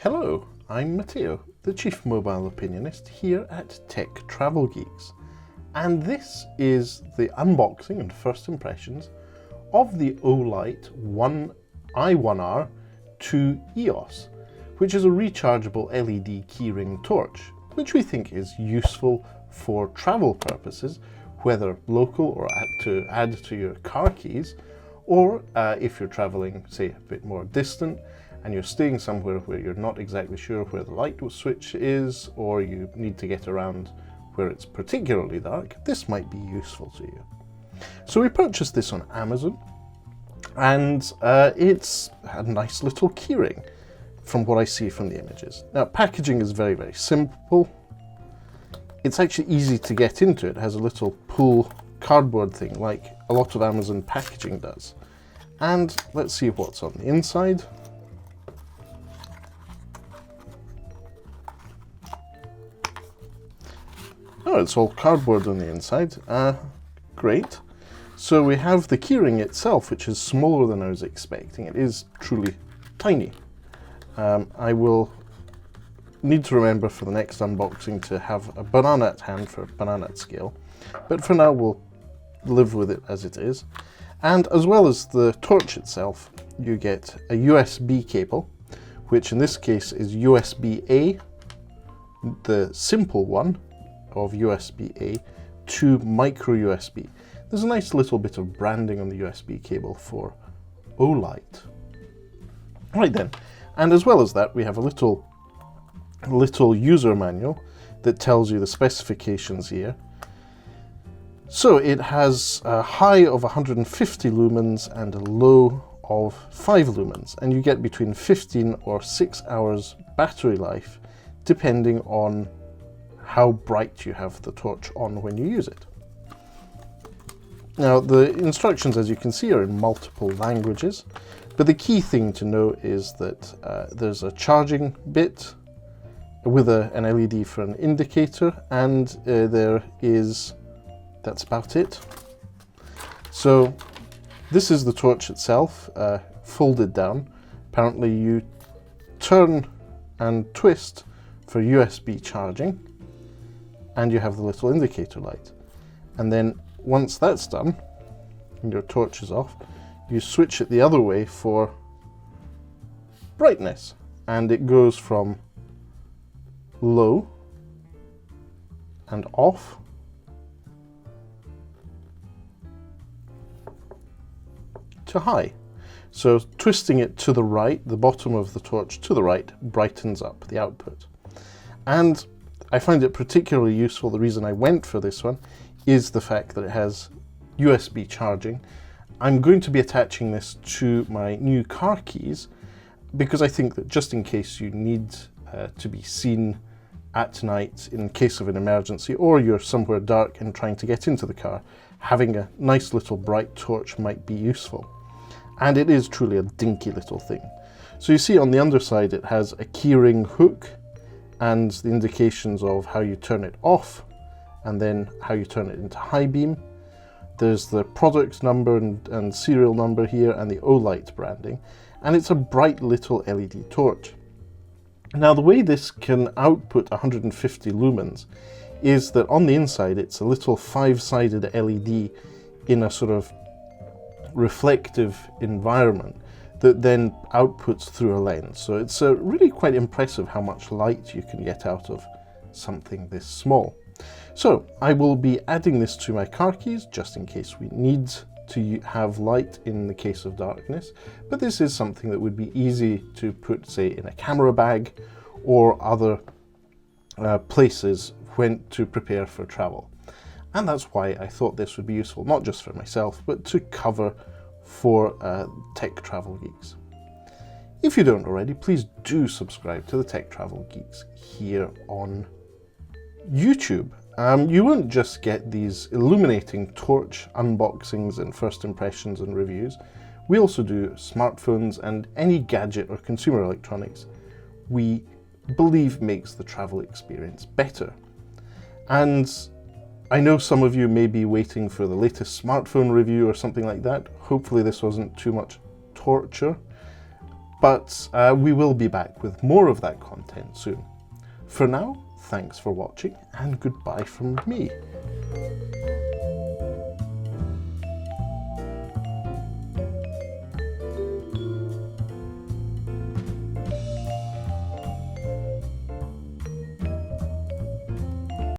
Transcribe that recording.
Hello, I'm Matteo, the Chief Mobile Opinionist here at Tech Travel Geeks, and this is the unboxing and first impressions of the OLIGHT i1R 2 EOS, which is a rechargeable LED keyring torch, which we think is useful for travel purposes, whether local or to add to your car keys, or if you're traveling, say, a bit more distant, and you're staying somewhere where you're not exactly sure where the light switch is, or you need to get around where it's particularly dark, this might be useful to you. So we purchased this on Amazon, and it's a nice little keyring from what I see from the images. Now, packaging is very, very simple. It's actually easy to get into. It has a little pull cardboard thing like a lot of Amazon packaging does. And let's see what's on the inside. Oh, it's all cardboard on the inside. Great. So we have the keyring itself, which is smaller than I was expecting. It is truly tiny. I will need to remember for the next unboxing to have a banana at hand for banana at scale. But for now, we'll live with it as it is. And as well as the torch itself, you get a USB cable, which in this case is USB-A, the simple one of USB-A, to MicroUSB. There's a nice little bit of branding on the USB cable for OLIGHT. Right then, and as well as that, we have a little user manual that tells you the specifications here. So it has a high of 150 lumens and a low of 5 lumens, and you get between 15 or 6 hours battery life, depending on how bright you have the torch on when you use it. Now, the instructions, as you can see, are in multiple languages, but the key thing to know is that there's a charging bit with an LED for an indicator, and that's about it. So this is the torch itself, folded down. Apparently you turn and twist for USB charging, and you have the little indicator light. And then once that's done, and your torch is off, you switch it the other way for brightness, and it goes from low and off to high. So twisting it to the right, the bottom of the torch to the right, brightens up the output. And I find it particularly useful. The reason I went for this one is the fact that it has USB charging. I'm going to be attaching this to my new car keys because I think that just in case you need to be seen at night in case of an emergency, or you're somewhere dark and trying to get into the car, having a nice little bright torch might be useful. And it is truly a dinky little thing. So you see on the underside it has a keyring hook and the indications of how you turn it off and then how you turn it into high beam. There's the product number and serial number here and the OLIGHT branding, and it's a bright little LED torch. Now, the way this can output 150 lumens is that on the inside it's a little 5-sided LED in a sort of reflective environment that then outputs through a lens. So it's really quite impressive how much light you can get out of something this small. So I will be adding this to my car keys just in case we need to have light in the case of darkness, but this is something that would be easy to put, say, in a camera bag or other places when to prepare for travel. And that's why I thought this would be useful, not just for myself, but to cover for Tech Travel Geeks. If you don't already, please do subscribe to the Tech Travel Geeks here on YouTube. You won't just get these illuminating torch unboxings and first impressions and reviews. We also do smartphones and any gadget or consumer electronics we believe makes the travel experience better. And I know some of you may be waiting for the latest smartphone review or something like that. Hopefully this wasn't too much torture. But we will be back with more of that content soon. For now, thanks for watching and goodbye from me.